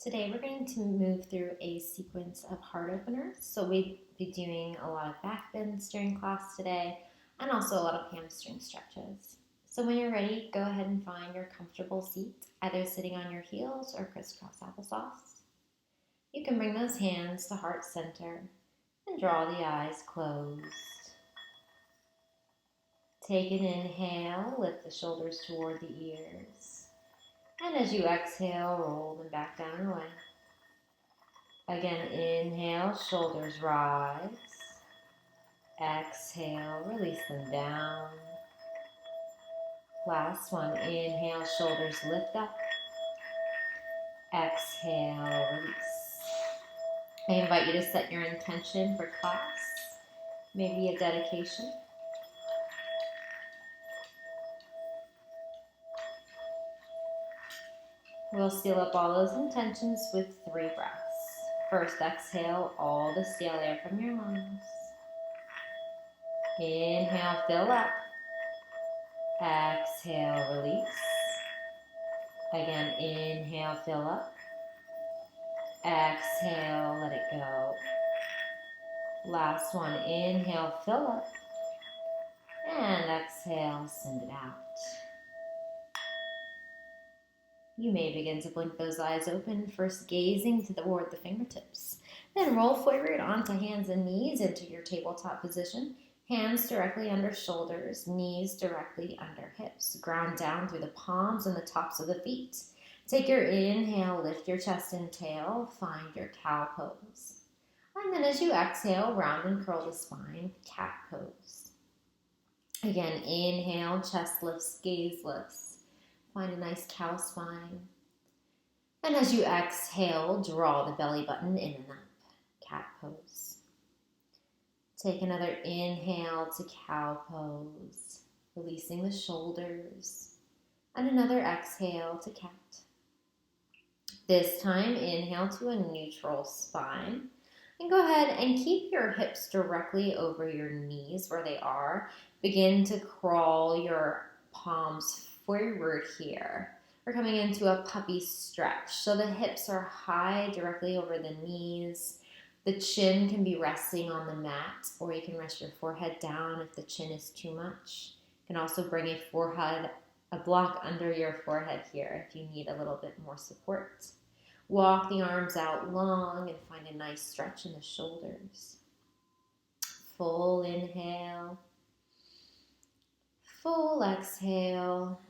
Today we're going to move through a sequence of heart openers. So we'll be doing a lot of back bends during class today and also a lot of hamstring stretches. So when you're ready, go ahead and find your comfortable seat, either sitting on your heels or crisscross applesauce. You can bring those hands to heart center and draw the eyes closed. Take an inhale, lift the shoulders toward the ears. And as you exhale, roll them back down and away. Again, inhale, shoulders rise. Exhale, release them down. Last one, inhale, shoulders lift up. Exhale, release. I invite you to set your intention for class, maybe a dedication. We'll seal up all those intentions with 3 breaths. First, exhale all the stale air from your lungs. Inhale, fill up. Exhale, release. Again, inhale, fill up. Exhale, let it go. Last one, inhale, fill up. And exhale, send it out. You may begin to blink those eyes open, first gazing toward the fingertips. Then roll forward onto hands and knees into your tabletop position. Hands directly under shoulders, knees directly under hips. Ground down through the palms and the tops of the feet. Take your inhale, lift your chest and tail, find your cow pose. And then as you exhale, round and curl the spine, cat pose. Again, inhale, chest lifts, gaze lifts. Find a nice cow spine. And as you exhale, draw the belly button in and up, cat pose. Take another inhale to cow pose, releasing the shoulders. And another exhale to cat. This time, inhale to a neutral spine. And go ahead and keep your hips directly over your knees where they are. Begin to crawl your palms forward here. We're coming into a puppy stretch. So the hips are high directly over the knees. The chin can be resting on the mat, or you can rest your forehead down if the chin is too much. You can also bring a block under your forehead here if you need a little bit more support. Walk the arms out long and find a nice stretch in the shoulders. Full inhale. Full exhale.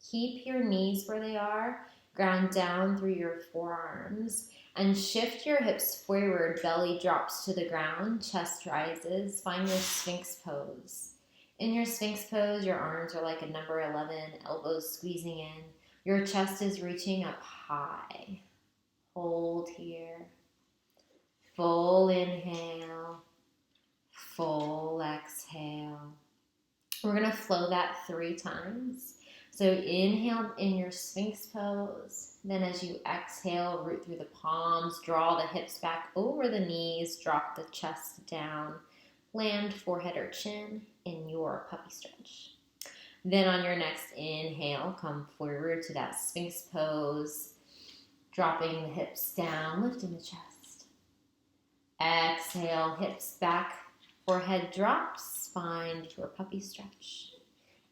Keep your knees where they are. Ground down through your forearms. And shift your hips forward. Belly drops to the ground. Chest rises. Find your Sphinx pose. In your Sphinx pose, your arms are like a number 11. Elbows squeezing in. Your chest is reaching up high. Hold here. Full inhale. Full exhale. We're going to flow that 3 times. So inhale in your Sphinx pose. Then as you exhale, root through the palms. Draw the hips back over the knees. Drop the chest down. Land forehead or chin in your puppy stretch. Then on your next inhale, come forward to that Sphinx pose. Dropping the hips down, lifting the chest. Exhale, hips back, forehead drops, find your puppy stretch.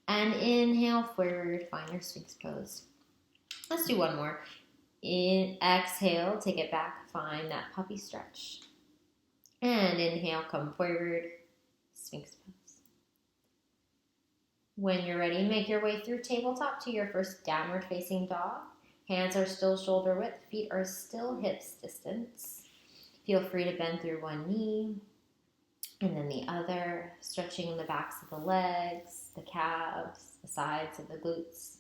And inhale forward, find your Sphinx pose. Let's do one more. Exhale, take it back, find that puppy stretch. And inhale, come forward, Sphinx pose. When you're ready, make your way through tabletop to your first downward facing dog. Hands are still shoulder width, feet are still hips distance. Feel free to bend through one knee and then the other, stretching the backs of the legs, the calves, the sides of the glutes.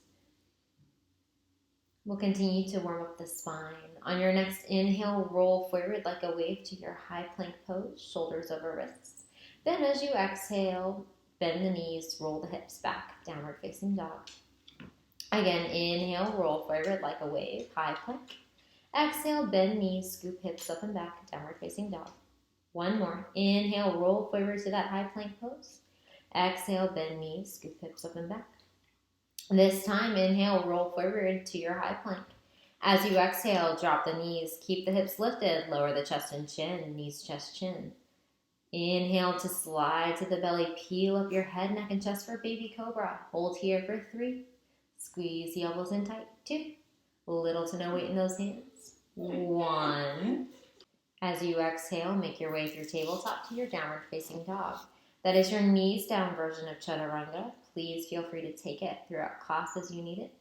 We'll continue to warm up the spine. On your next inhale, roll forward like a wave to your high plank pose, shoulders over wrists. Then as you exhale, bend the knees, roll the hips back, downward facing dog. Again, inhale, roll forward like a wave, high plank. Exhale, bend knees, scoop hips up and back, downward facing dog. One more. Inhale, roll forward to that high plank pose. Exhale, bend knees, scoop hips up and back. This time, inhale, roll forward to your high plank. As you exhale, drop the knees. Keep the hips lifted. Lower the chest and chin. Knees, chest, chin. Inhale to slide to the belly. Peel up your head, neck, and chest for baby cobra. Hold here for 3. Squeeze the elbows in tight. 2. Little to no weight in those hands. 1. As you exhale, make your way through tabletop to your downward facing dog. That is your knees down version of chaturanga. Please feel free to take it throughout class as you need it.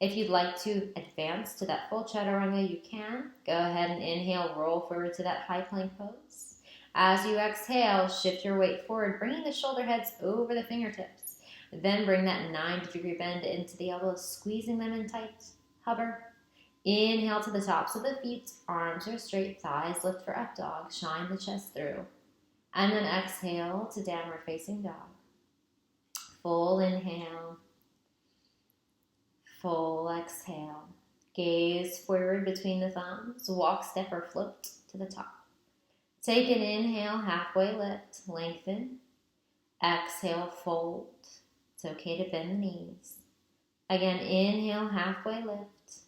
If you'd like to advance to that full chaturanga, you can. Go ahead and inhale, roll forward to that high plank pose. As you exhale, shift your weight forward, bringing the shoulder heads over the fingertips. Then bring that 90-degree bend into the elbows, squeezing them in tight. Hover. Inhale to the tops of the feet, arms are straight, thighs lift for up dog, shine the chest through. And then exhale to downward facing dog. Full inhale, full exhale. Gaze forward between the thumbs, walk, step, or float to the top. Take an inhale, halfway lift, lengthen. Exhale, fold. It's okay to bend the knees. Again, inhale, halfway lift.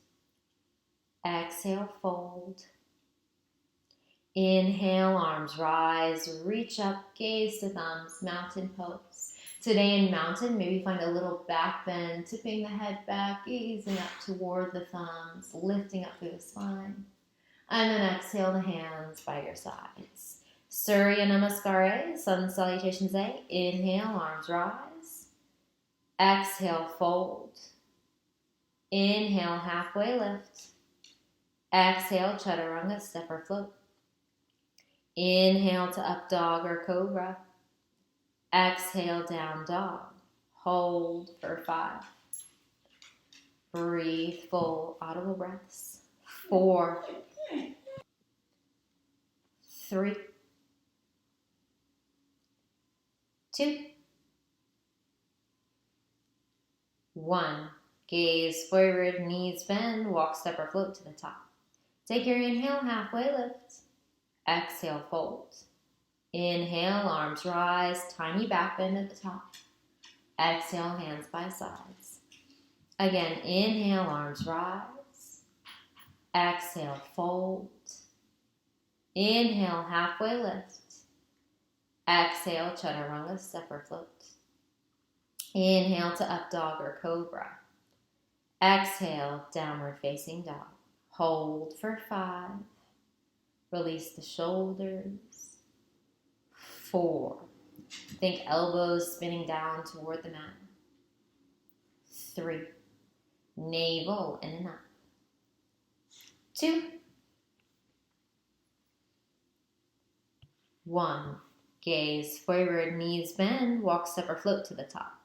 Exhale, fold. Inhale, arms rise, reach up, gaze to thumbs, mountain pose. Today in mountain, maybe find a little back bend, tipping the head back, gazing up toward the thumbs, lifting up through the spine. And then exhale the hands by your sides. Surya Namaskar, Sun Salutations A. Inhale, arms rise. Exhale, fold. Inhale, halfway lift. Exhale, chaturanga, step or float. Inhale to up dog or cobra. Exhale, down dog. Hold for 5. Breathe full audible breaths. 4, 3, 2, 1. Gaze forward, knees bend, walk, step, or float to the top. Take your inhale, halfway lift. Exhale, fold. Inhale, arms rise, tiny back bend at the top. Exhale, hands by sides. Again, inhale, arms rise. Exhale, fold. Inhale, halfway lift. Exhale, chaturanga, step or float. Inhale to up dog or cobra. Exhale, downward facing dog. Hold for 5. Release the shoulders. 4. Think elbows spinning down toward the mat. 3. Navel in and up. 2. 1. Gaze forward, knees bend, walk, step, or float to the top.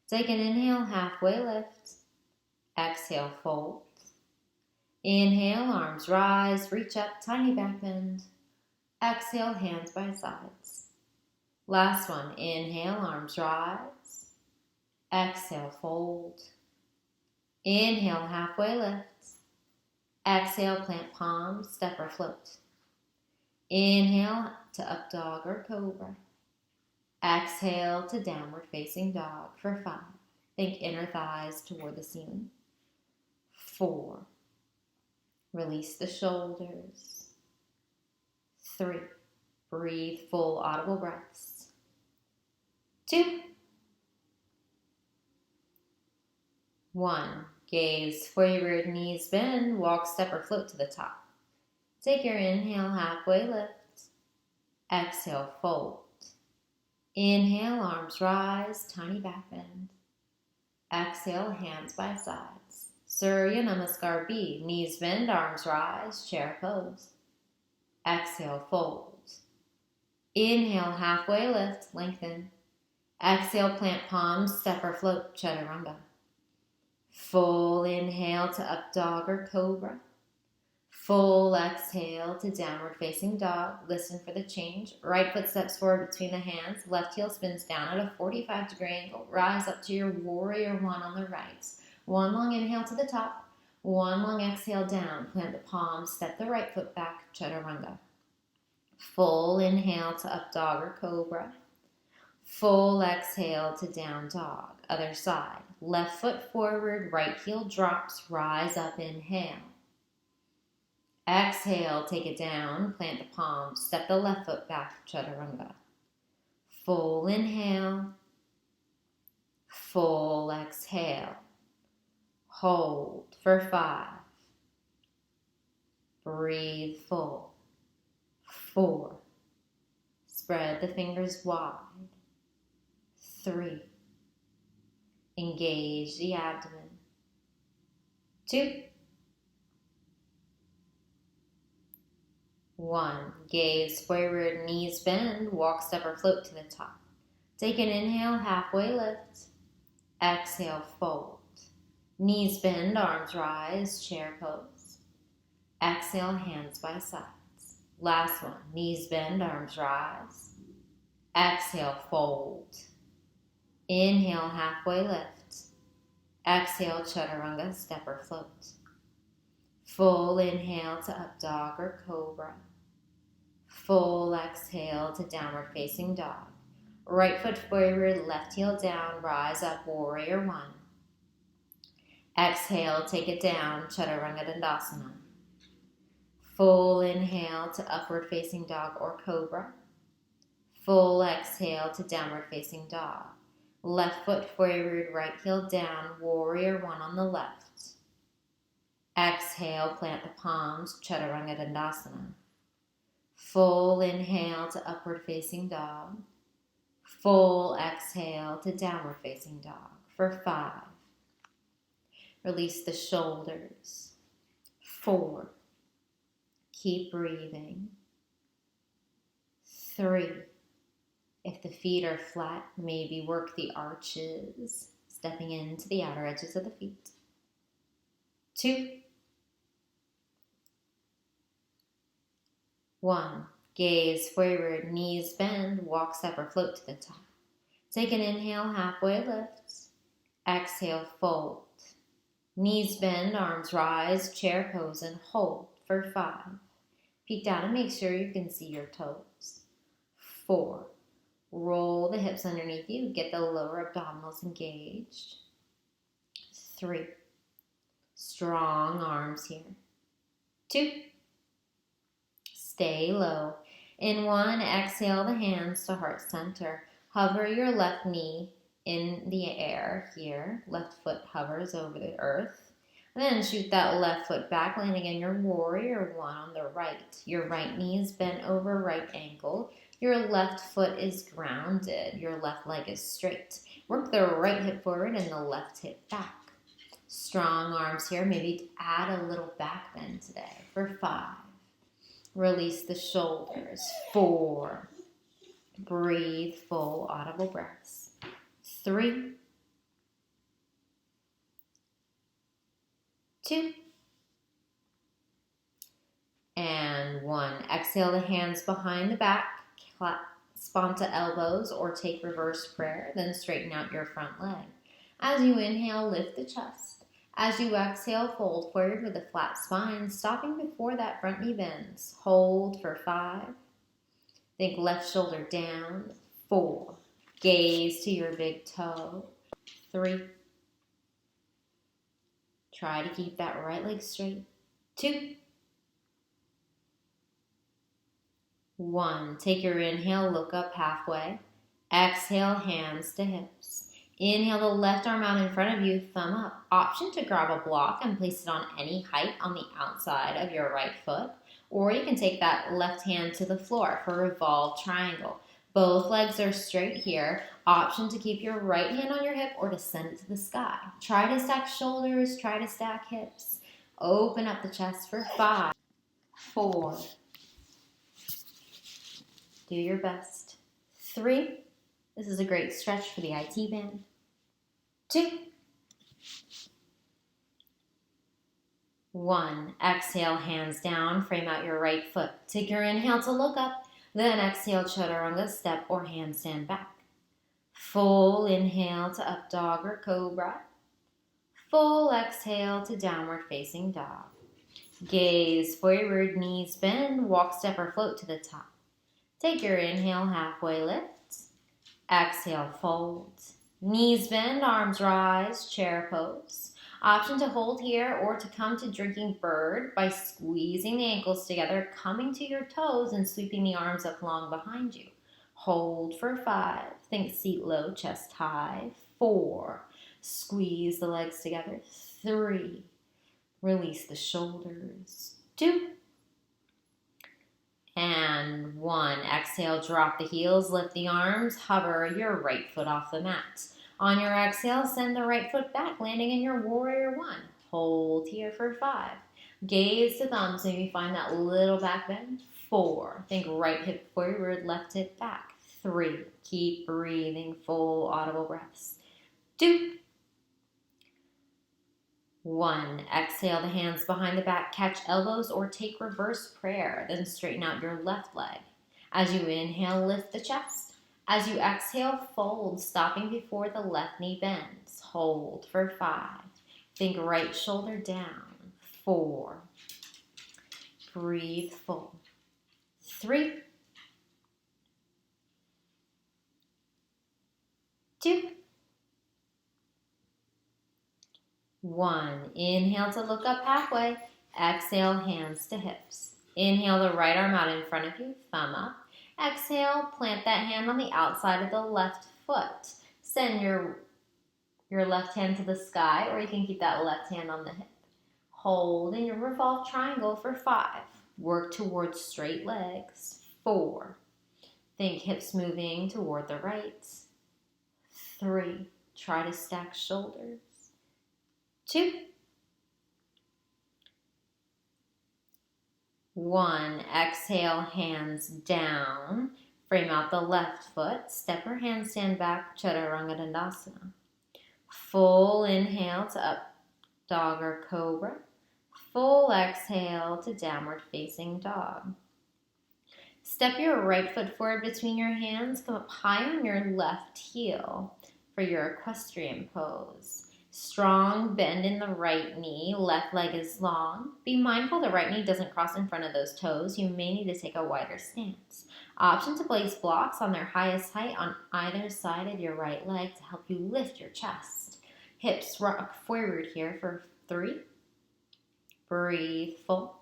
Take an inhale, halfway lift. Exhale, fold. Inhale, arms rise, reach up, tiny back bend. Exhale, hands by sides. Last one, inhale, arms rise. Exhale, fold. Inhale, halfway lift. Exhale, plant palms, step or float. Inhale to up dog or cobra. Exhale to downward facing dog for 5. Think inner thighs toward the ceiling. 4. Release the shoulders. 3. Breathe full audible breaths. 2. 1. Gaze forward, knees bend, walk, step, or float to the top. Take your inhale, halfway lift. Exhale, fold. Inhale, arms rise, tiny back bend. Exhale, hands by sides. Surya Namaskar B. Knees bend, arms rise, chair pose. Exhale, fold. Inhale, halfway lift, lengthen. Exhale, plant palms, step or float, chaturanga. Full inhale to up dog or cobra. Full exhale to downward facing dog. Listen for the change. Right foot steps forward between the hands. Left heel spins down at a 45-degree angle. Rise up to your warrior 1 on the right. 1 long inhale to the top. 1 long exhale down. Plant the palms. Step the right foot back. Chaturanga. Full inhale to up dog or cobra. Full exhale to down dog. Other side. Left foot forward. Right heel drops. Rise up. Inhale. Exhale, take it down, plant the palms, step the left foot back, chaturanga. Full inhale, full exhale. Hold for 5. Breathe full. 4. Spread the fingers wide. 3. Engage the abdomen. 2. 1. Gaze forward, knees bend, walk, step, or float to the top. Take an inhale, halfway lift. Exhale, fold. Knees bend, arms rise, chair pose. Exhale, hands by sides. Last one, knees bend, arms rise. Exhale, fold. Inhale, halfway lift. Exhale, chaturanga, step or float. Full inhale to up dog or cobra. Full exhale to downward facing dog. Right foot forward, left heel down, rise up, warrior 1. Exhale, take it down, chaturanga dandasana. Full inhale to upward facing dog or cobra. Full exhale to downward facing dog. Left foot forward, right heel down, warrior 1 on the left. Exhale, plant the palms, chaturanga dandasana. Full inhale to upward facing dog. Full exhale to downward facing dog for 5. Release the shoulders. 4. Keep breathing. 3. If the feet are flat, maybe work the arches, stepping into the outer edges of the feet. 2. 1. Gaze forward, knees bend, walk, step, or float to the top. Take an inhale, halfway lift. Exhale, fold. Knees bend, arms rise, chair pose, and hold for 5. Peek down and make sure you can see your toes. 4. Roll the hips underneath you, get the lower abdominals engaged. 3. Strong arms here. 2. Stay low. In 1, exhale the hands to heart center. Hover your left knee in the air here. Left foot hovers over the earth. And then shoot that left foot back, landing in your warrior 1 on the right. Your right knee is bent over right ankle. Your left foot is grounded. Your left leg is straight. Work the right hip forward and the left hip back. Strong arms here. Maybe add a little back bend today for 5. Release the shoulders. 4. Breathe full audible breaths. 3. 2. And 1. Exhale the hands behind the back. Clasp onto elbows or take reverse prayer. Then straighten out your front leg. As you inhale, lift the chest. As you exhale, fold forward with a flat spine, stopping before that front knee bends. Hold for 5. Think left shoulder down. 4. Gaze to your big toe. 3. Try to keep that right leg straight. 2. 1. Take your inhale, look up halfway. Exhale, hands to hips. Inhale the left arm out in front of you, thumb up. Option to grab a block and place it on any height on the outside of your right foot. Or you can take that left hand to the floor for revolved triangle. Both legs are straight here. Option to keep your right hand on your hip or to send it to the sky. Try to stack shoulders, try to stack hips. Open up the chest for 5, 4. Do your best. 3. This is a great stretch for the IT band. 2. 1. Exhale, hands down, frame out your right foot. Take your inhale to look up, then exhale, chaturanga, step or handstand back. Full inhale to up dog or cobra. Full exhale to downward facing dog. Gaze forward, knees bend, walk, step or float to the top. Take your inhale, halfway lift. Exhale, fold. Knees bend, arms rise, chair pose. Option to hold here or to come to drinking bird by squeezing the ankles together, coming to your toes and sweeping the arms up long behind you. Hold for 5. Think seat low, chest high. 4. Squeeze the legs together. 3. Release the shoulders. 2. And 1. Exhale, drop the heels, lift the arms, hover your right foot off the mat. On your exhale, send the right foot back, landing in your warrior 1. Hold here for 5. Gaze to thumbs, maybe find that little back bend. 4. Think right hip forward, left hip back. 3. Keep breathing, full audible breaths. 2. 1. Exhale the hands behind the back, catch elbows or take reverse prayer, then straighten out your left leg. As you inhale, lift the chest. As you exhale, fold, stopping before the left knee bends. Hold for 5. Think right shoulder down. 4. Breathe full. 3. 2. 1. Inhale to look up halfway. Exhale, hands to hips. Inhale the right arm out in front of you, thumb up. Exhale, plant that hand on the outside of the left foot. Send your left hand to the sky, or you can keep that left hand on the hip. Hold in your revolve triangle for 5. Work towards straight legs. 4. Think hips moving toward the right. 3. Try to stack shoulders. 2. 1. Exhale, hands down. Frame out the left foot. Step or handstand back, Chaturanga Dandasana. Full inhale to up dog or cobra. Full exhale to downward facing dog. Step your right foot forward between your hands. Come up high on your left heel for your equestrian pose. Strong bend in the right knee. Left leg is long. Be mindful the right knee doesn't cross in front of those toes. You may need to take a wider stance. Option to place blocks on their highest height on either side of your right leg to help you lift your chest. Hips rock forward here for 3. Breathe full.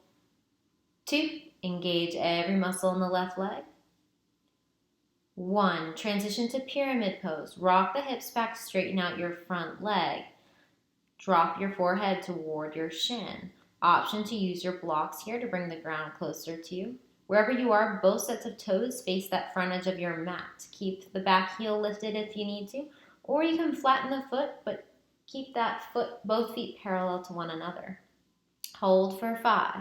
2. Engage every muscle in the left leg. 1. Transition to pyramid pose. Rock the hips back, straighten out your front leg. Drop your forehead toward your shin. Option to use your blocks here to bring the ground closer to you. Wherever you are, both sets of toes face that front edge of your mat. Keep the back heel lifted if you need to, or you can flatten the foot, but keep that foot, both feet parallel to one another. Hold for 5.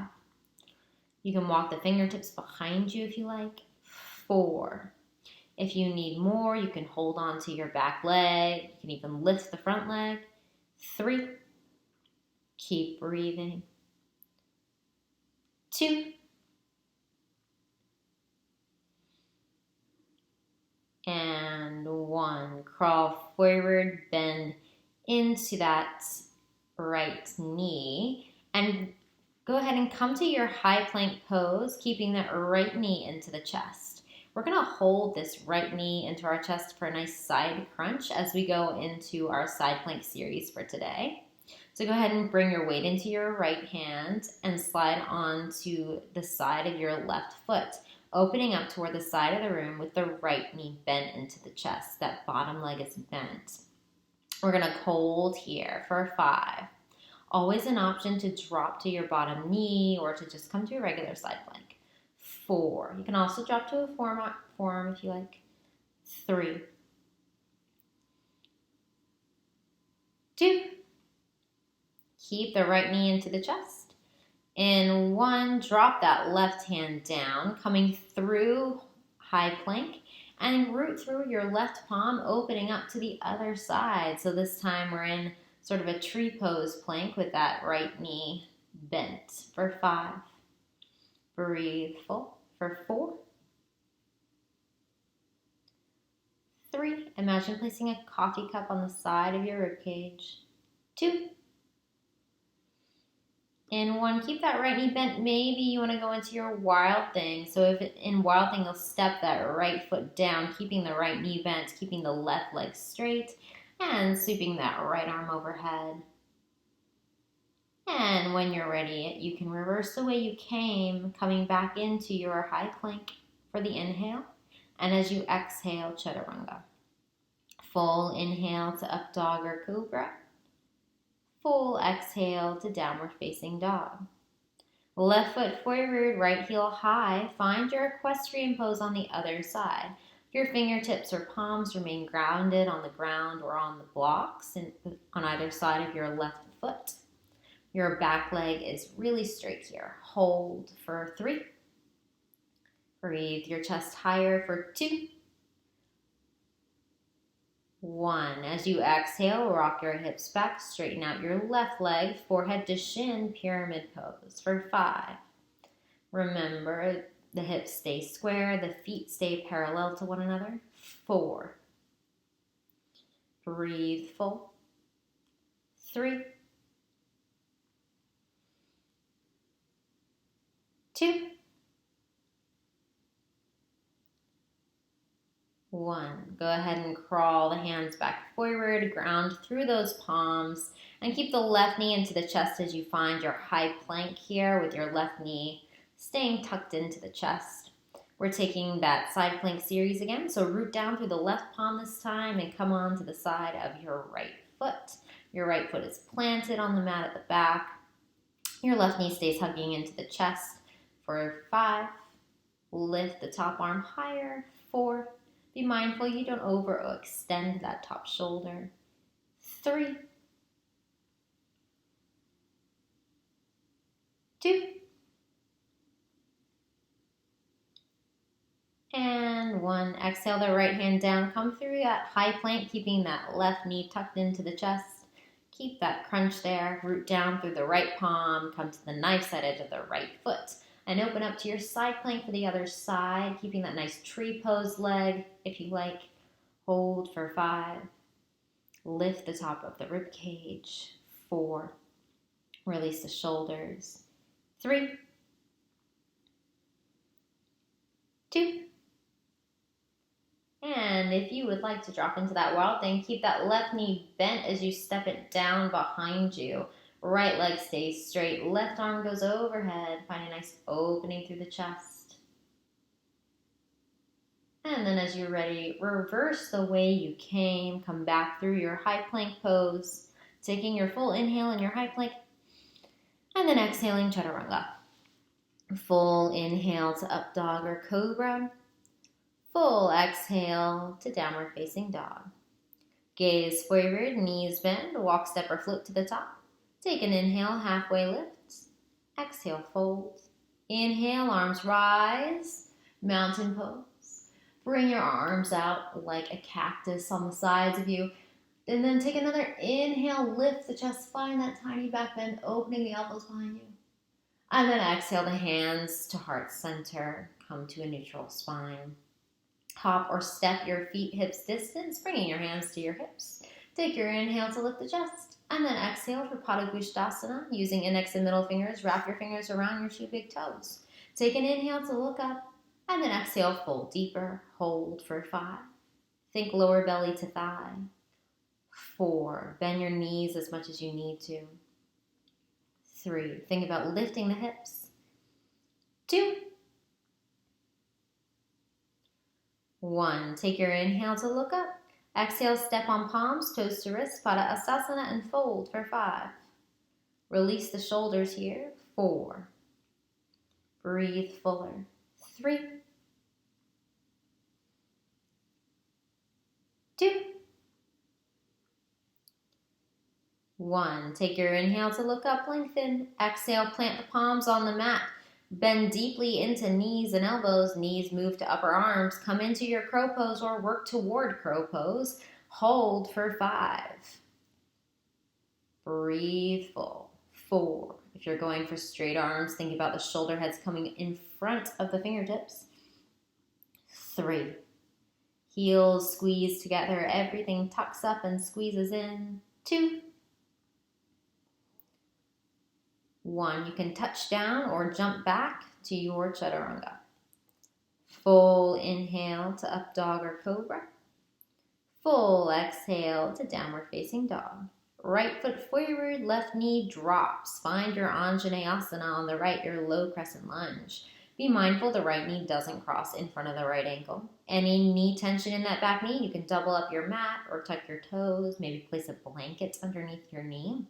You can walk the fingertips behind you if you like. 4. If you need more, you can hold on to your back leg. You can even lift the front leg. 3. Keep breathing. 2. And 1. Crawl forward, bend into that right knee, and go ahead and come to your high plank pose, keeping that right knee into the chest. We're going to hold this right knee into our chest for a nice side crunch as we go into our side plank series for today. So go ahead and bring your weight into your right hand and slide onto the side of your left foot, opening up toward the side of the room with the right knee bent into the chest. That bottom leg is bent. We're going to hold here for 5. Always an option to drop to your bottom knee or to just come to a regular side plank. 4. You can also drop to a forearm if you like. 3. 2. Keep the right knee into the chest. In 1, drop that left hand down, coming through high plank, and root through your left palm, opening up to the other side. So this time we're in sort of a tree pose plank with that right knee bent for 5. Breathe full for 4. 3. Imagine placing a coffee cup on the side of your ribcage. 2. And 1, keep that right knee bent. Maybe you want to go into your wild thing. So in wild thing, you'll step that right foot down, keeping the right knee bent, keeping the left leg straight, and sweeping that right arm overhead. And when you're ready, you can reverse the way you came, coming back into your high plank for the inhale. And as you exhale, chaturanga. Full inhale to up dog or cobra. Full exhale to downward facing dog. Left foot forward, right heel high. Find your equestrian pose on the other side. Your fingertips or palms remain grounded on the ground or on the blocks on either side of your left foot. Your back leg is really straight here. Hold for 3. Breathe your chest higher for 2. 1. As you exhale, rock your hips back, straighten out your left leg, forehead to shin, pyramid pose for 5. Remember, the hips stay square, the feet stay parallel to one another. 4. Breathe full. 3. 2. 1. Go ahead and crawl the hands back forward, ground through those palms, and keep the left knee into the chest as you find your high plank here with your left knee staying tucked into the chest. We're taking that side plank series again, so root down through the left palm this time and come on to the side of your right foot. Your right foot is planted on the mat at the back. Your left knee stays hugging into the chest for 5. Lift the top arm higher. 4. Be mindful you don't overextend that top shoulder. 3. 2. And 1. Exhale the right hand down. Come through that high plank, keeping that left knee tucked into the chest. Keep that crunch there. Root down through the right palm. Come to the knife side edge of the right foot. And open up to your side plank for the other side, keeping that nice tree pose leg, if you like. Hold for 5. Lift the top of the rib cage. 4. Release the shoulders. 3. 2. And if you would like to drop into that wild thing, keep that left knee bent as you step it down behind you. Right leg stays straight. Left arm goes overhead. Find a nice opening through the chest. And then as you're ready, reverse the way you came. Come back through your high plank pose. Taking your full inhale in your high plank. And then exhaling chaturanga. Full inhale to up dog or cobra. Full exhale to downward facing dog. Gaze forward, knees bend, walk, step, or float to the top. Take an inhale, halfway lift. Exhale, fold. Inhale, arms rise, mountain pose. Bring your arms out like a cactus on the sides of you. And then take another inhale, lift the chest, find that tiny back bend, opening the elbows behind you. And then exhale the hands to heart center, come to a neutral spine. Hop or step your feet hips distance, bringing your hands to your hips. Take your inhale to lift the chest, and then exhale for Padangusthasana. Using index and middle fingers, wrap your fingers around your 2 big toes. Take an inhale to look up, and then exhale, fold deeper. Hold for 5. Think lower belly to thigh. 4. Bend your knees as much as you need to. 3. Think about lifting the hips. 2. 1. Take your inhale to look up. Exhale, step on palms, toes to wrists, Padangusthasana, and fold for 5. Release the shoulders here. 4. Breathe fuller. 3. 2. 1. Take your inhale to look up, lengthen. Exhale, plant the palms on the mat. Bend deeply into knees and elbows. Knees move to upper arms. Come into your crow pose or work toward crow pose. Hold for 5. Breathe full. 4. If you're going for straight arms, think about the shoulder heads coming in front of the fingertips. 3. Heels squeeze together. Everything tucks up and squeezes in. 2. 1. You can touch down or jump back to your chaturanga. Full inhale to up dog or cobra. Full exhale to downward facing dog. Right foot forward, left knee drops. Find your Anjaneyasana on the right, your low crescent lunge. Be mindful the right knee doesn't cross in front of the right ankle. Any knee tension in that back knee, you can double up your mat or tuck your toes, maybe place a blanket underneath your knee.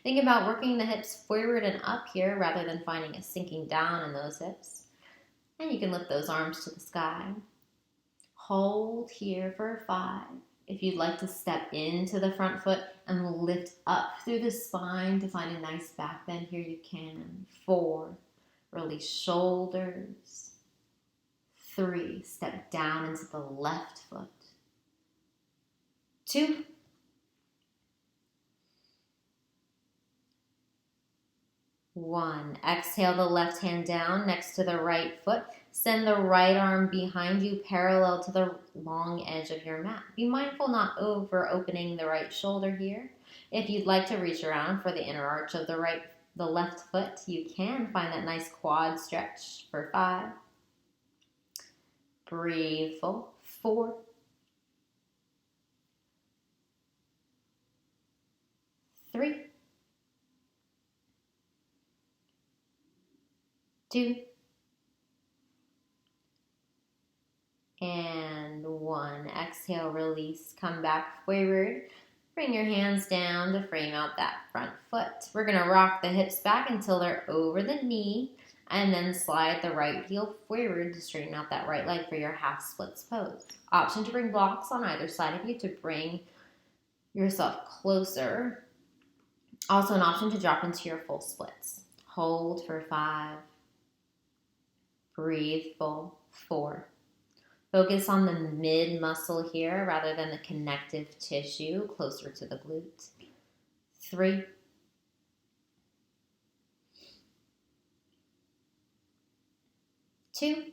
Think about working the hips forward and up here rather than finding a sinking down in those hips. And you can lift those arms to the sky. Hold here for 5. If you'd like to step into the front foot and lift up through the spine to find a nice back bend here, you can. 4, release shoulders. 3, step down into the left foot. 2, 1. Exhale the left hand down next to the right foot. Send the right arm behind you parallel to the long edge of your mat. Be mindful not over opening the right shoulder here. If you'd like to reach around for the inner arch of the left foot, you can find that nice quad stretch for 5. Breathe full. 4, 3, 2, and 1. Exhale, release, come back forward. Bring your hands down to frame out that front foot. We're going to rock the hips back until they're over the knee, and then slide the right heel forward to straighten out that right leg for your half splits pose. Option to bring blocks on either side of you to bring yourself closer. Also an option to drop into your full splits. Hold for 5. Breathe full. 4. Focus on the mid muscle here rather than the connective tissue closer to the glute. 3, 2,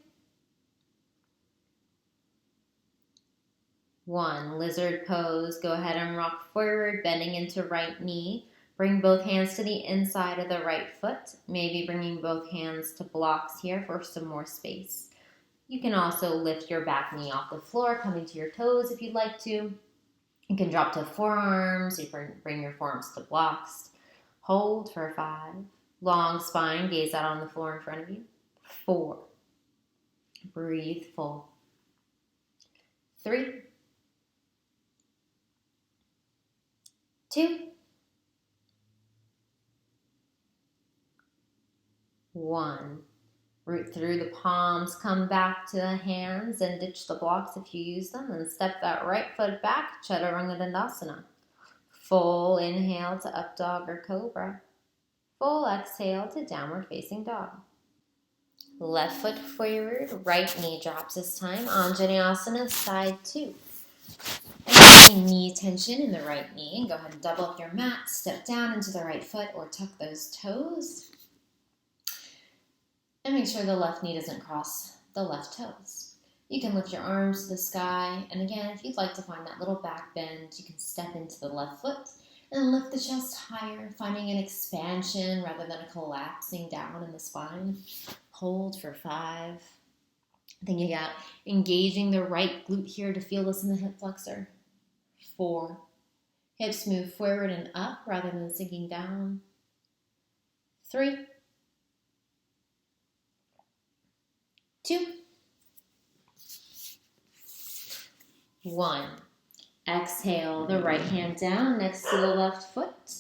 1. Lizard pose. Go ahead and rock forward, bending into right knee. Bring both hands to the inside of the right foot, maybe bringing both hands to blocks here for some more space. You can also lift your back knee off the floor, coming to your toes if you'd like to. You can drop to forearms. You can bring your forearms to blocks. Hold for 5. Long spine, gaze out on the floor in front of you. 4. Breathe full. 3, 2, 1. Root through the palms, come back to the hands and ditch the blocks if you use them, and step that right foot back, Chaturanga Dandasana. Full inhale to up dog or cobra. Full exhale to downward facing dog. Left foot forward, right knee drops this time. Anjaneyasana, side 2. Any knee tension in the right knee, and go ahead and double up your mat, step down into the right foot or tuck those toes. And make sure the left knee doesn't cross the left toes. You can lift your arms to the sky, and again, if you'd like to find that little back bend, you can step into the left foot and lift the chest higher, finding an expansion rather than a collapsing down in the spine. Hold for 5. Thinking about engaging the right glute here to feel this in the hip flexor. 4. Hips move forward and up rather than sinking down. 3, 2, 1. Exhale the right hand down next to the left foot.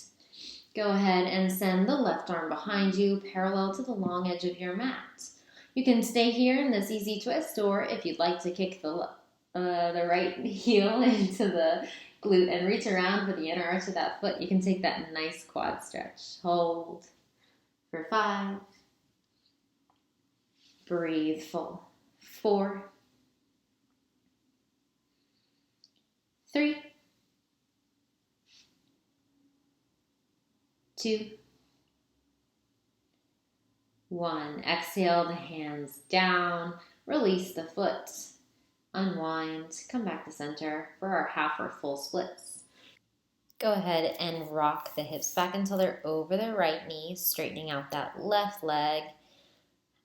Go ahead and send the left arm behind you, parallel to the long edge of your mat. You can stay here in this easy twist, or if you'd like to kick the right heel into the glute and reach around for the inner arch of that foot, you can take that nice quad stretch. Hold for 5. Breathe full. 4, 3, 2, 1. Exhale the hands down. Release the foot. Unwind. Come back to center for our half or full splits. Go ahead and rock the hips back until they're over the right knee, straightening out that left leg.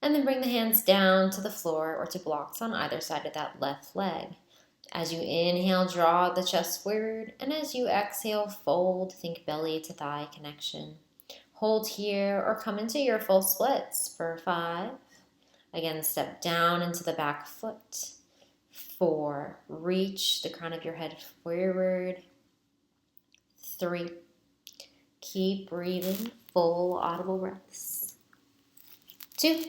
And then bring the hands down to the floor or to blocks on either side of that left leg. As you inhale, draw the chest forward, and as you exhale, fold. Think belly to thigh connection. Hold here or come into your full splits for 5. Again, step down into the back foot. 4. Reach the crown of your head forward. 3. Keep breathing, full audible breaths. 2.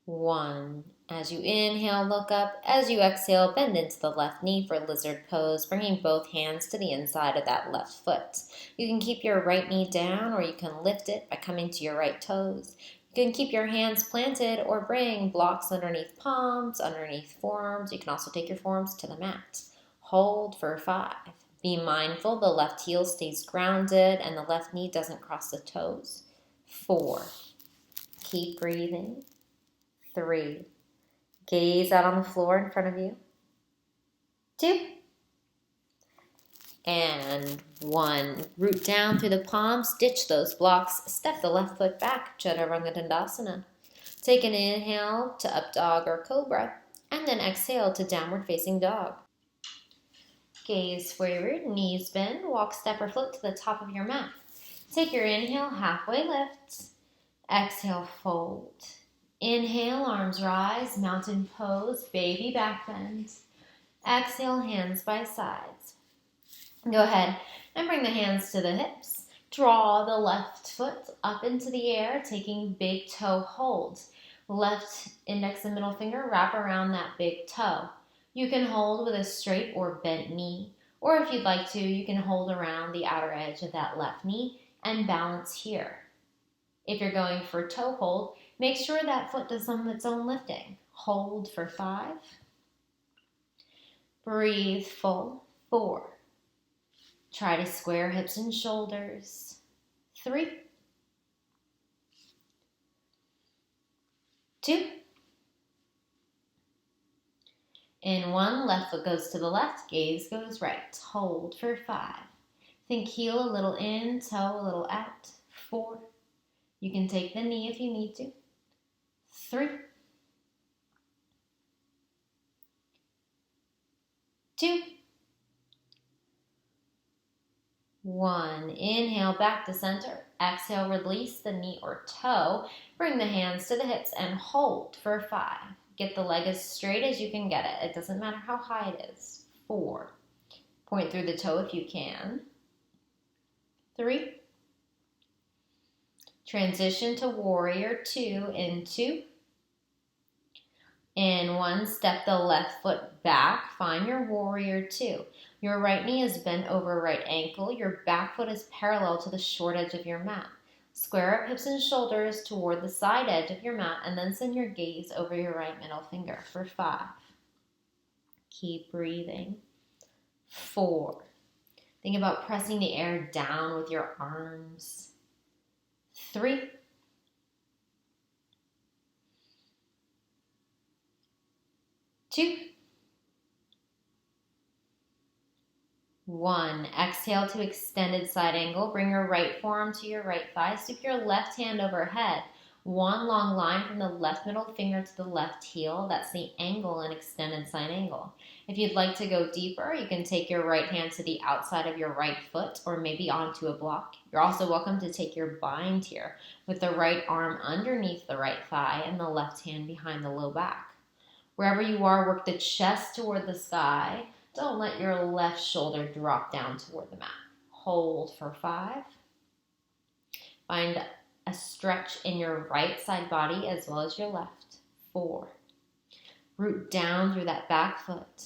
1. As you inhale, look up. As you exhale, bend into the left knee for lizard pose, bringing both hands to the inside of that left foot. You can keep your right knee down, or you can lift it by coming to your right toes. You can keep your hands planted or bring blocks underneath palms, underneath forearms. You can also take your forearms to the mat. Hold for 5. Be mindful the left heel stays grounded and the left knee doesn't cross the toes. 4. Keep breathing. 3. Gaze out on the floor in front of you. 2. And 1. Root down through the palms, ditch those blocks, step the left foot back, Chaturanga Dandasana. Take an inhale to up dog or cobra, and then exhale to downward facing dog. Gaze forward, knees bend, walk, step, or float to the top of your mat. Take your inhale, halfway lift. Exhale, fold. Inhale, arms rise, mountain pose, baby back bend. Exhale, hands by sides. Go ahead and bring the hands to the hips. Draw the left foot up into the air, taking big toe hold. Left index and middle finger wrap around that big toe. You can hold with a straight or bent knee, or if you'd like to, you can hold around the outer edge of that left knee and balance here. If you're going for toe hold, make sure that foot does some of its own lifting. Hold for 5. Breathe full. 4. Try to square hips and shoulders. 3. 2. In 1, left foot goes to the left, gaze goes right. Hold for 5. Think heel a little in, toe a little out. 4. You can take the knee if you need to. 3. 2. 1. Inhale back to center. Exhale, release the knee or toe. Bring the hands to the hips and hold for 5. Get the leg as straight as you can get it. It doesn't matter how high it is. 4. Point through the toe if you can. 3. Transition to warrior 2 in 2. In 1, step the left foot back. Find your warrior 2. Your right knee is bent over right ankle. Your back foot is parallel to the short edge of your mat. Square up hips and shoulders toward the side edge of your mat, and then send your gaze over your right middle finger for 5. Keep breathing. 4. Think about pressing the air down with your arms. 3. 2. 1. Exhale to extended side angle. Bring your right forearm to your right thigh. Sweep your left hand overhead. 1 long line from the left middle finger to the left heel. That's the angle in extended side angle. If you'd like to go deeper, you can take your right hand to the outside of your right foot or maybe onto a block. You're also welcome to take your bind here with the right arm underneath the right thigh and the left hand behind the low back. Wherever you are, work the chest toward the sky. Don't let your left shoulder drop down toward the mat. Hold for 5. Find a stretch in your right side body as well as your left. 4. Root down through that back foot.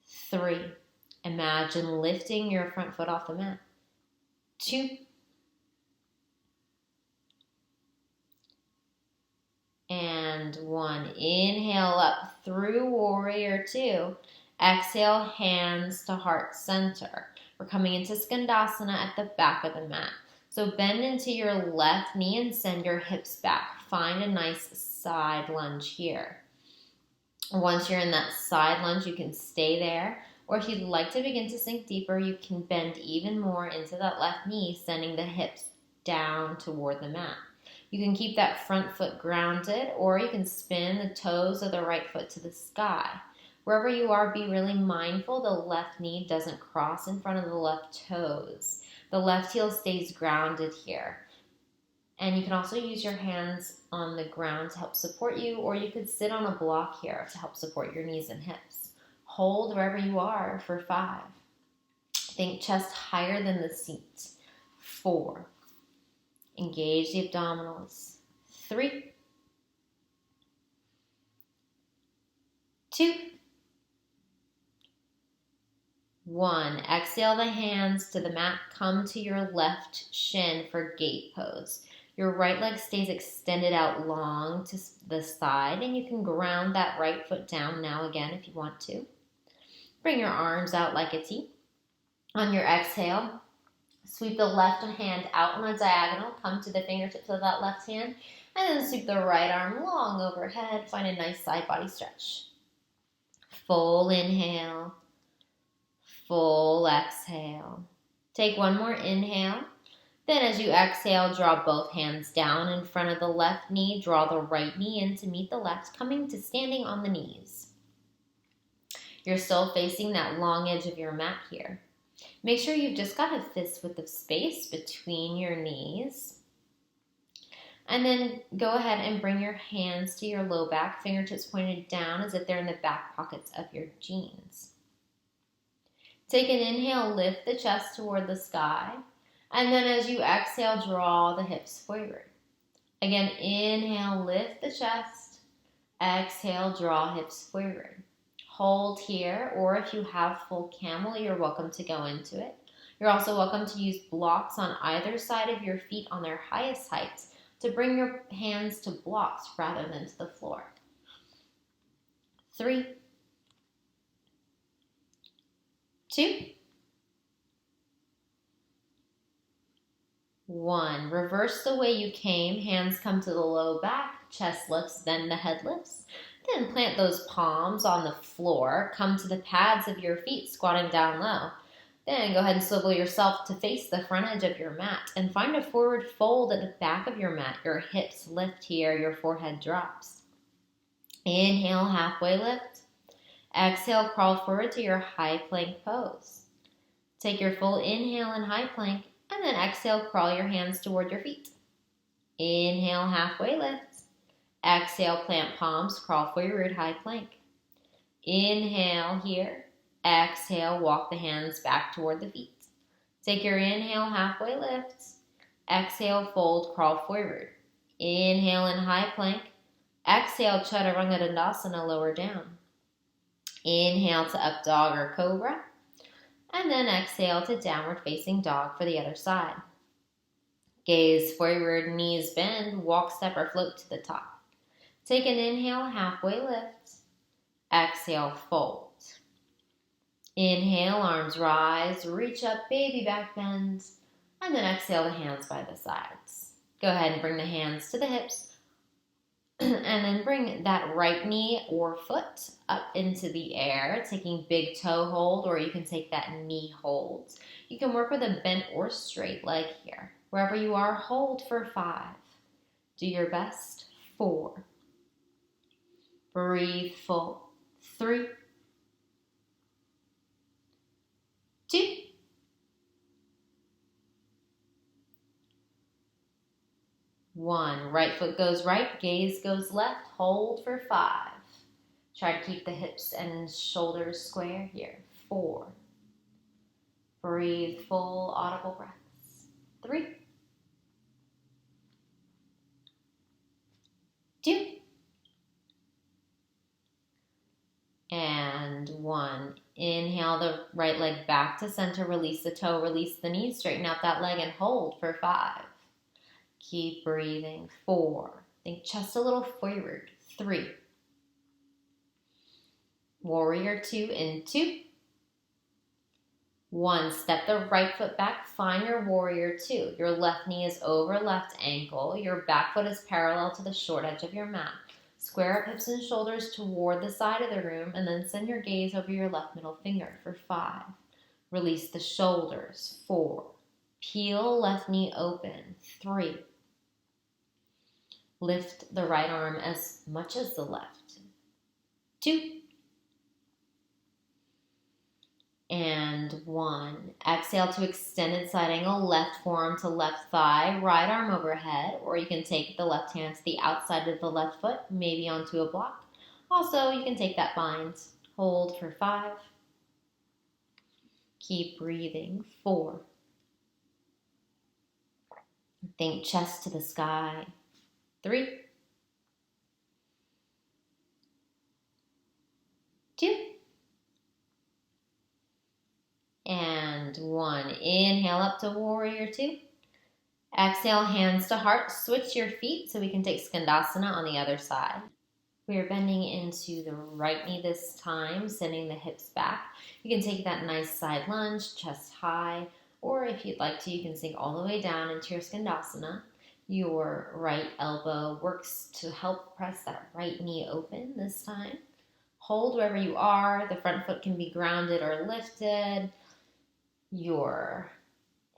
3. Imagine lifting your front foot off the mat. 2. And 1. Inhale up through warrior 2. Exhale, hands to heart center. We're coming into Skandasana at the back of the mat. So bend into your left knee and send your hips back. Find a nice side lunge here. Once you're in that side lunge, you can stay there. Or if you'd like to begin to sink deeper, you can bend even more into that left knee, sending the hips down toward the mat. You can keep that front foot grounded, or you can spin the toes of the right foot to the sky. Wherever you are, be really mindful the left knee doesn't cross in front of the left toes. The left heel stays grounded here. And you can also use your hands on the ground to help support you, or you could sit on a block here to help support your knees and hips. Hold wherever you are for 5. Think chest higher than the seat. 4. Engage the abdominals. 3. 2. 1. Exhale the hands to the mat. Come to your left shin for gate pose. Your right leg stays extended out long to the side, and you can ground that right foot down now again if you want to. Bring your arms out like a T. On your exhale, sweep the left hand out on a diagonal. Come to the fingertips of that left hand, and then sweep the right arm long overhead. Find a nice side body stretch. Full inhale. Full exhale. Take one more inhale. Then as you exhale, draw both hands down in front of the left knee. Draw the right knee in to meet the left, coming to standing on the knees. You're still facing that long edge of your mat here. Make sure you've just got a fist width of space between your knees. And then go ahead and bring your hands to your low back, fingertips pointed down as if they're in the back pockets of your jeans. Take an inhale, lift the chest toward the sky. And then as you exhale, draw the hips forward. Again, inhale, lift the chest. Exhale, draw hips forward. Hold here, or if you have full camel, you're welcome to go into it. You're also welcome to use blocks on either side of your feet on their highest heights to bring your hands to blocks rather than to the floor. 3, 2, 1. Reverse the way you came. Hands come to the low back, chest lifts, then the head lifts. Then plant those palms on the floor. Come to the pads of your feet, squatting down low. Then go ahead and swivel yourself to face the front edge of your mat and find a forward fold at the back of your mat. Your hips lift here, your forehead drops. Inhale, halfway lift. Exhale, crawl forward to your high plank pose. Take your full inhale in high plank, and then exhale, crawl your hands toward your feet. Inhale, halfway lift. Exhale, plant palms, crawl forward, high plank. Inhale here. Exhale, walk the hands back toward the feet. Take your inhale, halfway lift. Exhale, fold, crawl forward. Inhale in high plank. Exhale, chaturanga dandasana, lower down. Inhale to up dog or cobra. And then exhale to downward facing dog for the other side. Gaze forward, knees bend, walk, step, or float to the top. Take an inhale, halfway lift. Exhale, fold. Inhale, arms rise, reach up, baby back bend. And then exhale the hands by the sides. Go ahead and bring the hands to the hips. And then bring that right knee or foot up into the air, taking big toe hold, or you can take that knee hold. You can work with a bent or straight leg here. Wherever you are, hold for 5. Do your best. 4. Breathe full. 3, 2, 1. Right foot goes right, gaze goes left, hold for 5. Try to keep the hips and shoulders square here. 4. Breathe full, audible breaths. 3, 2, and 1. Inhale the right leg back to center, release the toe, release the knee, straighten out that leg and hold for 5. Keep breathing. 4. Think chest a little forward. 3. Warrior 2 in 2. 1. Step the right foot back. Find your warrior 2. Your left knee is over left ankle. Your back foot is parallel to the short edge of your mat. Square up hips and shoulders toward the side of the room, and then send your gaze over your left middle finger for 5. Release the shoulders. 4. Peel left knee open. 3. Lift the right arm as much as the left. 2 and 1. Exhale to extended side angle, left forearm to left thigh, right arm overhead, or you can take the left hand to the outside of the left foot, maybe onto a block. Also, you can take that bind. Hold for 5. Keep breathing. 4. Think chest to the sky. 3, 2, and 1. Inhale up to warrior 2. Exhale, hands to heart. Switch your feet so we can take Skandasana on the other side. We are bending into the right knee this time, sending the hips back. You can take that nice side lunge, chest high, or if you'd like to, you can sink all the way down into your Skandasana. Your right elbow works to help press that right knee open this time. Hold wherever you are. The front foot can be grounded or lifted. Your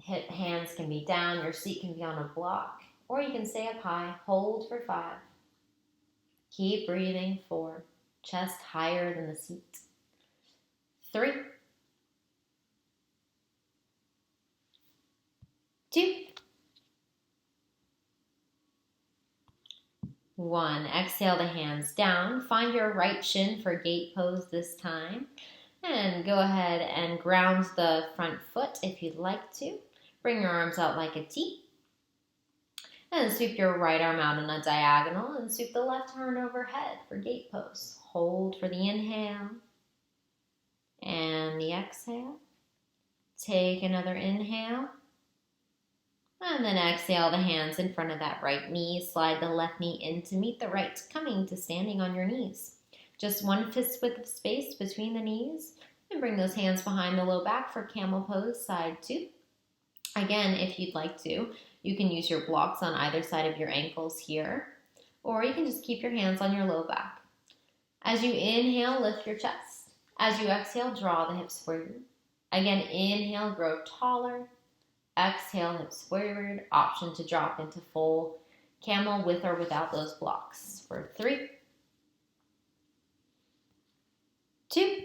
hands can be down. Your seat can be on a block. Or you can stay up high. Hold for 5. Keep breathing. 4. Chest higher than the seat. 3, 2, 1. Exhale the hands down. Find your right shin for gate pose this time. And go ahead and ground the front foot if you'd like to. Bring your arms out like a T. And sweep your right arm out in a diagonal and sweep the left arm overhead for gate pose. Hold for the inhale and the exhale. Take another inhale. And then exhale the hands in front of that right knee. Slide the left knee in to meet the right, coming to standing on your knees. Just 1 fist width of space between the knees. And bring those hands behind the low back for camel pose, side 2. Again, if you'd like to, you can use your blocks on either side of your ankles here. Or you can just keep your hands on your low back. As you inhale, lift your chest. As you exhale, draw the hips forward. Again, inhale, grow taller. Exhale, hips forward. Option to drop into full camel with or without those blocks. For 3, 2,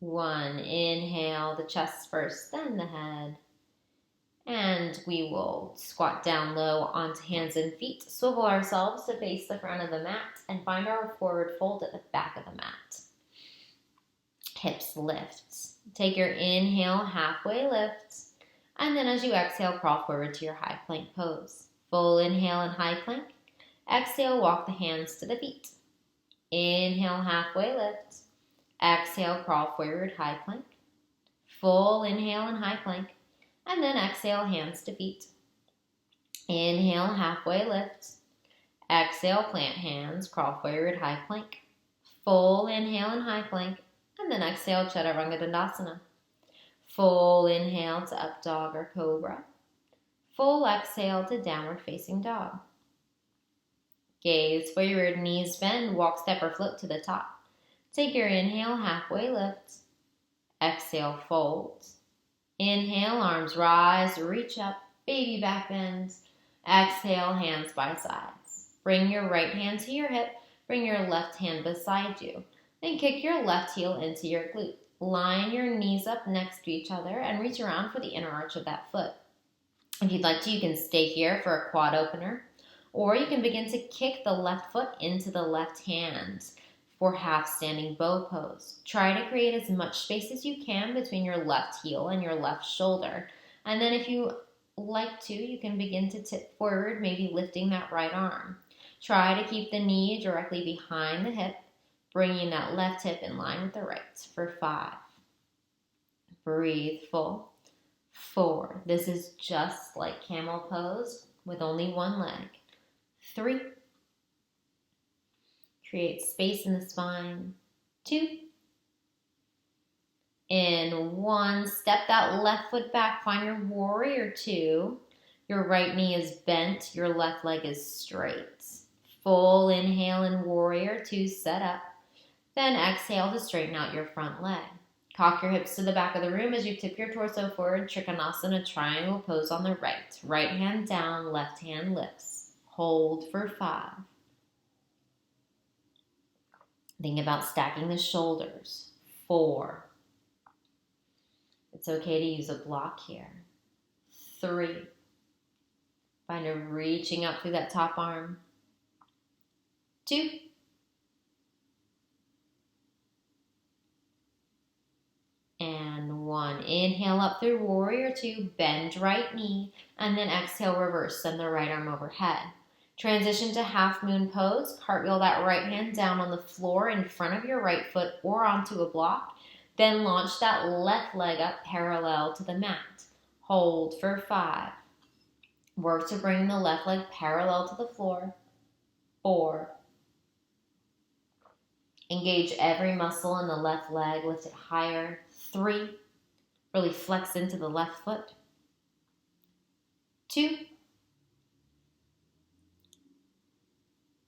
1. Inhale the chest first, then the head. And we will squat down low onto hands and feet. Swivel ourselves to face the front of the mat and find our forward fold at the back of the mat. Hips lift. Take your inhale, halfway lift. And then as you exhale, crawl forward to your high plank pose. Full inhale and high plank. Exhale, walk the hands to the feet. Inhale, halfway lift. Exhale, crawl forward, high plank. Full inhale and high plank. And then exhale, hands to feet. Inhale, halfway lift. Exhale, plant hands, crawl forward, high plank. Full inhale and high plank. And then exhale, Chaturanga Dandasana. Full inhale to up dog or cobra. Full exhale to downward facing dog. Gaze forward, knees bend, walk, step, or float to the top. Take your inhale, halfway lift. Exhale, fold. Inhale, arms rise, reach up, baby back bends. Exhale, hands by sides. Bring your right hand to your hip, bring your left hand beside you. Then kick your left heel into your glute. Line your knees up next to each other and reach around for the inner arch of that foot. If you'd like to, you can stay here for a quad opener, or you can begin to kick the left foot into the left hand for half standing bow pose. Try to create as much space as you can between your left heel and your left shoulder. And then if you like to, you can begin to tip forward, maybe lifting that right arm. Try to keep the knee directly behind the hip, bringing that left hip in line with the right. For 5. Breathe full. 4. This is just like camel pose with only one leg. 3. Create space in the spine. 2. In 1, step that left foot back. Find your warrior 2. Your right knee is bent. Your left leg is straight. Full inhale in warrior 2. Set up. Then exhale to straighten out your front leg. Cock your hips to the back of the room as you tip your torso forward, Trikonasana triangle pose on the right. Right hand down, left hand lifts. Hold for 5. Think about stacking the shoulders. 4. It's okay to use a block here. 3. Find a reaching up through that top arm. 2. And 1. Inhale up through warrior 2. Bend right knee. And then exhale, reverse. Send the right arm overhead. Transition to half moon pose. Cartwheel that right hand down on the floor in front of your right foot or onto a block. Then launch that left leg up parallel to the mat. Hold for 5. Work to bring the left leg parallel to the floor. 4. Engage every muscle in the left leg. Lift it higher. 3. Really flex into the left foot. 2.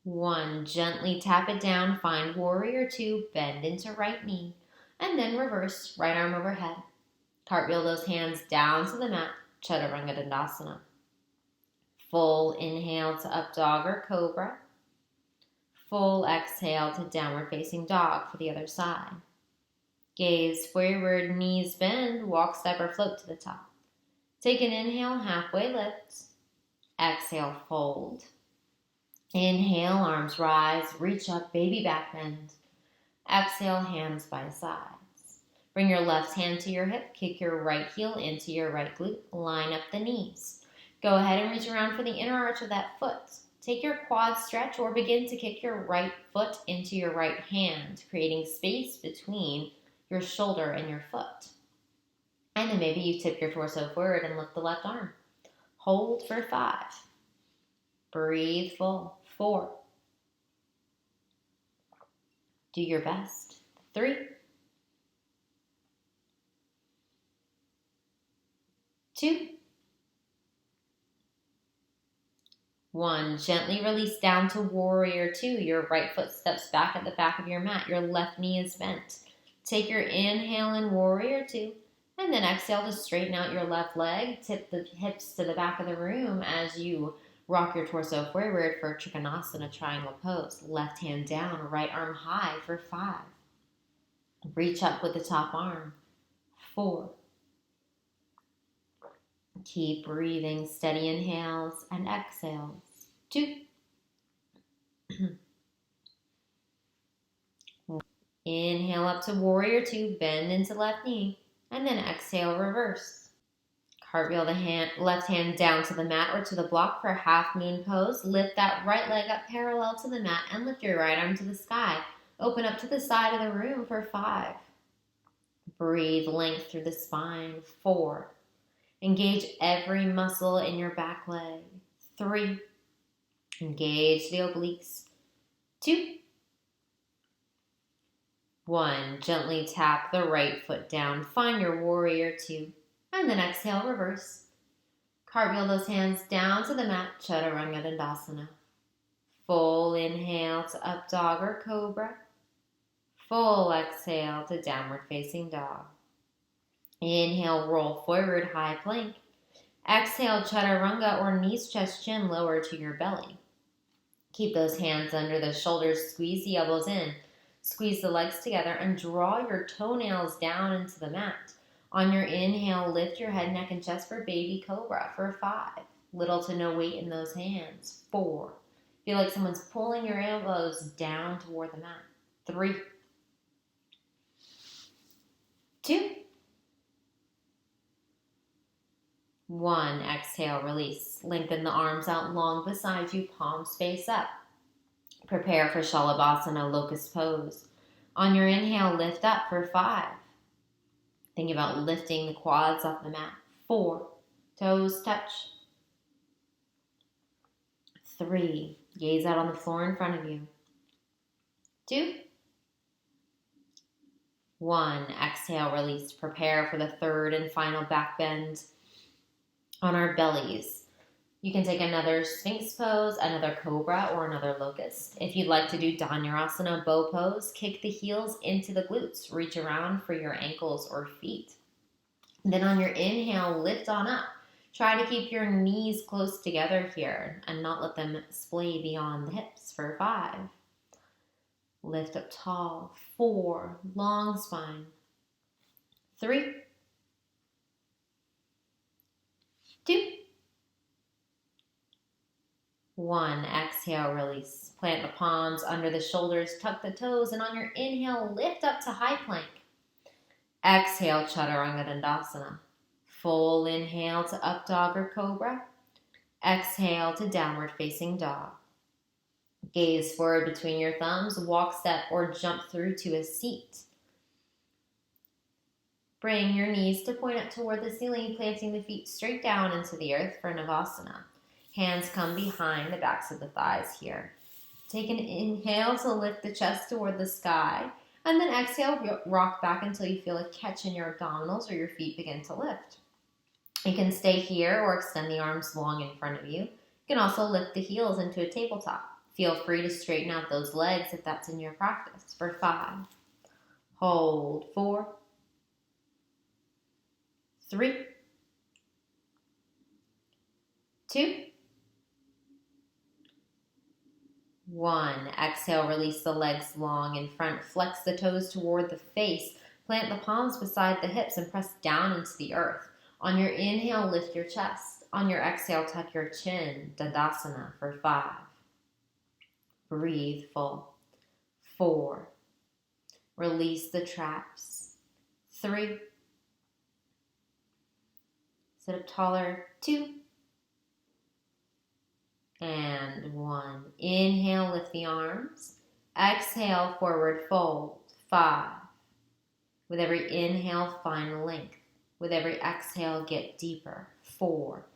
1. Gently tap it down. Find warrior 2. Bend into right knee. And then reverse. Right arm overhead. Cartwheel those hands down to the mat. Chaturanga Dandasana. Full inhale to up dog or cobra. Full exhale to downward facing dog for the other side. Gaze forward, knees bend, walk, step, or float to the top. Take an inhale, halfway lift. Exhale, fold. Inhale, arms rise, reach up, baby back bend. Exhale, hands by sides. Bring your left hand to your hip, kick your right heel into your right glute, line up the knees. Go ahead and reach around for the inner arch of that foot. Take your quad stretch or begin to kick your right foot into your right hand, creating space between your shoulder and your foot. And then maybe you tip your torso forward and lift the left arm. Hold for 5. Breathe full. 4. Do your best. 3. 2. 1. Gently release down to warrior 2. Your right foot steps back at the back of your mat. Your left knee is bent. Take your inhale in warrior 2. And then exhale to straighten out your left leg. Tip the hips to the back of the room as you rock your torso forward for Trikonasana triangle pose. Left hand down, right arm high for 5. Reach up with the top arm. 4. Keep breathing. Steady inhales and exhales. 2. Inhale up to warrior 2. Bend into left knee. And then exhale, reverse. Cartwheel the left hand down to the mat or to the block for half moon pose. Lift that right leg up parallel to the mat and lift your right arm to the sky. Open up to the side of the room for 5. Breathe length through the spine. 4. Engage every muscle in your back leg. 3. Engage the obliques. 2. 1. Gently tap the right foot down. Find your warrior 2. And then exhale, reverse. Cartwheel those hands down to the mat. Chaturanga Dandasana. Full inhale to up dog or cobra. Full exhale to downward facing dog. Inhale, roll forward, high plank. Exhale, chaturanga or knees, chest, chin, lower to your belly. Keep those hands under the shoulders, squeeze the elbows in. Squeeze the legs together and draw your toenails down into the mat. On your inhale, lift your head, neck, and chest for baby cobra for 5. Little to no weight in those hands. 4. Feel like someone's pulling your elbows down toward the mat. 3. 2. 1. Exhale, release. Lengthen the arms out long beside you, palms face up. Prepare for Shalabhasana, locust pose. On your inhale, lift up for 5. Think about lifting the quads off the mat. 4. Toes touch. 3. Gaze out on the floor in front of you. 2. 1. Exhale, release. Prepare for the third and final back bend on our bellies. You can take another Sphinx pose, another Cobra, or another Locust. If you'd like to do Dhanurasana bow pose, kick the heels into the glutes. Reach around for your ankles or feet. Then on your inhale, lift on up. Try to keep your knees close together here and not let them splay beyond the hips for 5. Lift up tall. 4, long spine. 3, 2, 1. Exhale, release. Plant the palms under the shoulders, tuck the toes, and on your inhale, lift up to high plank. Exhale, Chaturanga Dandasana. Full inhale to up dog or cobra. Exhale to downward facing dog. Gaze forward between your thumbs, walk, step, or jump through to a seat. Bring your knees to point up toward the ceiling, planting the feet straight down into the earth for Navasana. Hands come behind the backs of the thighs here. Take an inhale to lift the chest toward the sky, and then exhale, rock back until you feel a catch in your abdominals or your feet begin to lift. You can stay here or extend the arms long in front of you. You can also lift the heels into a tabletop. Feel free to straighten out those legs if that's in your practice for 5. Hold. 4, 3, 2, 1. Exhale, release the legs long in front. Flex the toes toward the face. Plant the palms beside the hips and press down into the earth. On your inhale, lift your chest. On your exhale, tuck your chin. Dandasana for 5. Breathe full. 4. Release the traps. 3. Sit up taller. 2. And 1. Inhale, lift the arms. Exhale, forward fold. 5. With every inhale, find length. With every exhale, get deeper. 4.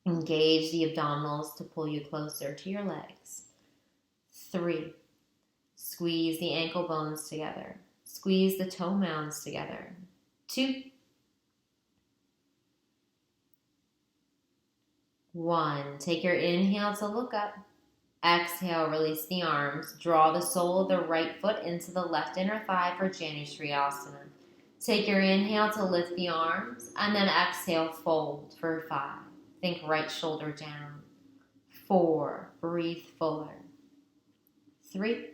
Engage the abdominals to pull you closer to your legs. 3. Squeeze the ankle bones together. Squeeze the toe mounds together. 2. 1. Take your inhale to look up. Exhale, release the arms. Draw the sole of the right foot into the left inner thigh for Janu Shriyasana. Take your inhale to lift the arms, and then exhale, fold for 5. Think right shoulder down. 4. Breathe fuller. 3,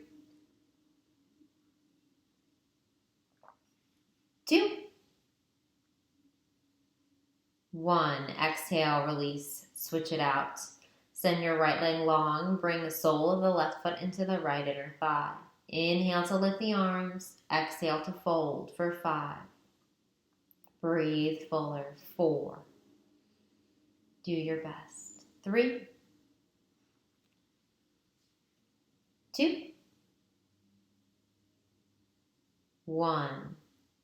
2, 1. Exhale, release. Switch it out. Send your right leg long. Bring the sole of the left foot into the right inner thigh. Inhale to lift the arms. Exhale to fold for 5. Breathe fuller. 4. Do your best. 3, 2, 1.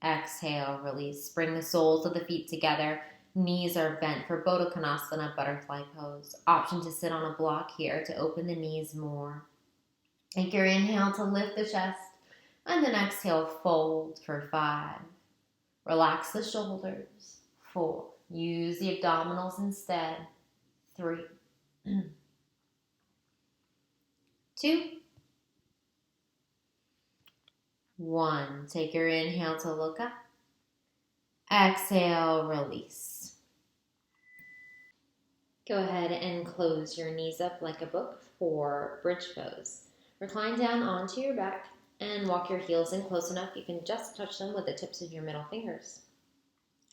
Exhale, release. Bring the soles of the feet together. Knees are bent for Baddha Konasana, butterfly pose. Option to sit on a block here to open the knees more. Take your inhale to lift the chest, and then exhale, fold for 5. Relax the shoulders. 4. Use the abdominals instead. 3, 2, 1. Take your inhale to look up. Exhale, release. Go ahead and close your knees up like a book for bridge pose. Recline down onto your back and walk your heels in close enough you can just touch them with the tips of your middle fingers.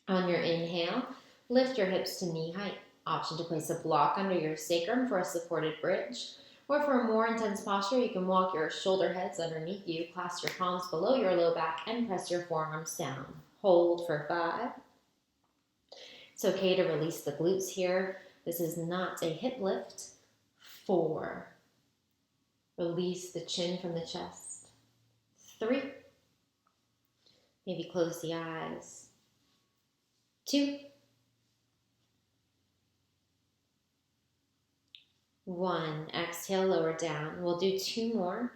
On your inhale, lift your hips to knee height. Option to place a block under your sacrum for a supported bridge. Or for a more intense posture, you can walk your shoulder heads underneath you, clasp your palms below your low back, and press your forearms down. Hold for 5. It's okay to release the glutes here. This is not a hip lift. 4. Release the chin from the chest. 3. Maybe close the eyes. 2. 1. Exhale, lower down. We'll do 2 more.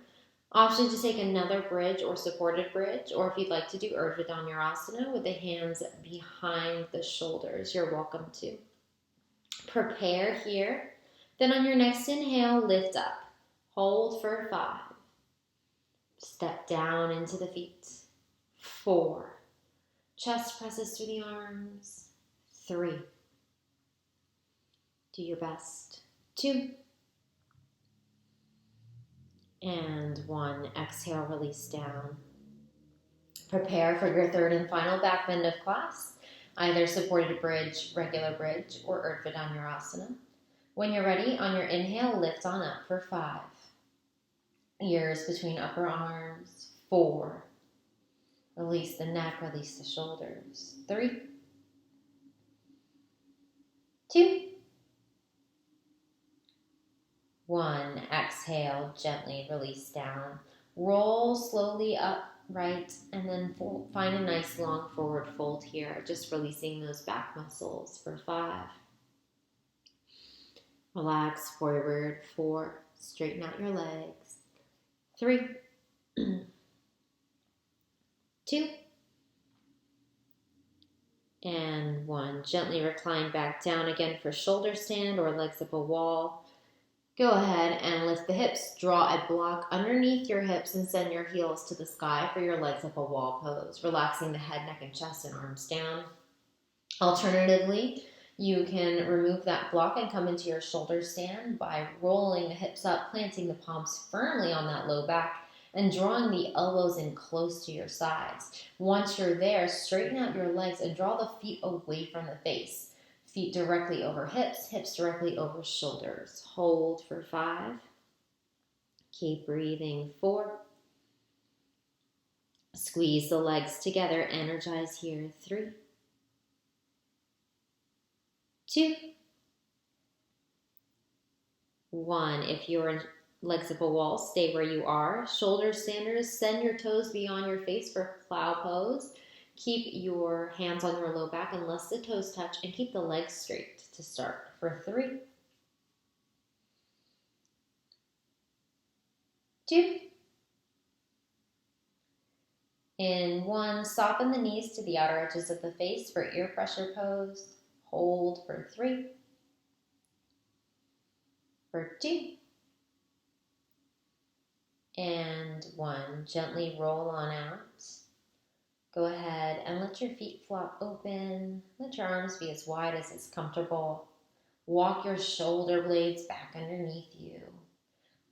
Option to take another bridge or supported bridge, or if you'd like to do Urdhva Dhanurasana with the hands behind the shoulders, you're welcome to. Prepare here. Then on your next inhale, lift up. Hold for 5. Step down into the feet. 4. Chest presses through the arms. 3. Do your best. 2. And 1. Exhale, release down. Prepare for your third and final back bend of class, either supported bridge, regular bridge, or Urdhva Dhanurasana. When you're ready, on your inhale, lift on up for 5. Ears between upper arms. 4. Release the neck, release the shoulders. 3. 2. 1. Exhale, gently release down. Roll slowly upright, and then find a nice long forward fold here, just releasing those back muscles for 5. Relax forward. 4. Straighten out your legs. 3. 2. And 1. Gently recline back down again for shoulder stand or legs up a wall. Go ahead and lift the hips. Draw a block underneath your hips and send your heels to the sky for your legs up a wall pose, relaxing the head, neck, and chest and arms down. Alternatively, you can remove that block and come into your shoulder stand by rolling the hips up, planting the palms firmly on that low back, and drawing the elbows in close to your sides. Once you're there, straighten out your legs and draw the feet away from the face. Feet directly over hips, hips directly over shoulders. Hold for 5. Keep breathing. 4. Squeeze the legs together. Energize here. 3. 2. 1. If you're legs up a wall, stay where you are. Shoulder standers, send your toes beyond your face for plow pose. Keep your hands on your low back unless the toes touch, and keep the legs straight to start for 3. 2. In 1, soften the knees to the outer edges of the face for ear pressure pose. Hold for 3. For 2. And 1. Gently roll on out. Go ahead and let your feet flop open. Let your arms be as wide as is comfortable. Walk your shoulder blades back underneath you.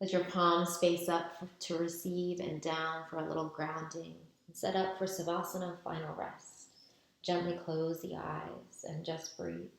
Let your palms face up to receive and down for a little grounding. And set up for Savasana, final rest. Gently close the eyes and just breathe.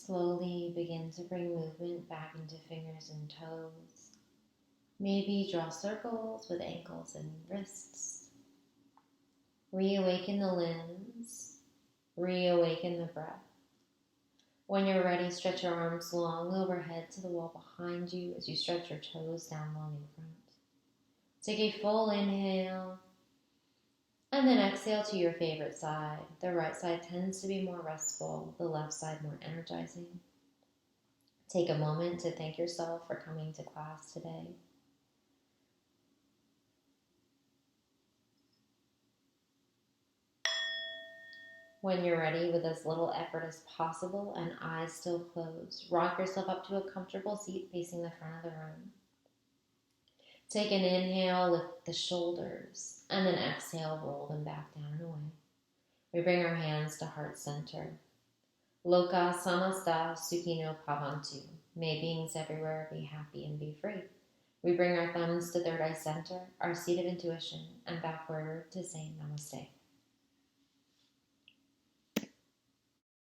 Slowly begin to bring movement back into fingers and toes. Maybe draw circles with ankles and wrists. Reawaken the limbs. Reawaken the breath. When you're ready, stretch your arms long overhead to the wall behind you as you stretch your toes down long in front. Take a full inhale and then exhale to your favorite side. The right side tends to be more restful, the left side more energizing. Take a moment to thank yourself for coming to class today. When you're ready, with as little effort as possible and eyes still closed, rock yourself up to a comfortable seat facing the front of the room. Take an inhale, lift the shoulders, and then exhale, roll them back down and away. We bring our hands to heart center. Loka samasta sukhino bhavantu. May beings everywhere be happy and be free. We bring our thumbs to third eye center, our seat of intuition, and bow forward to say namaste.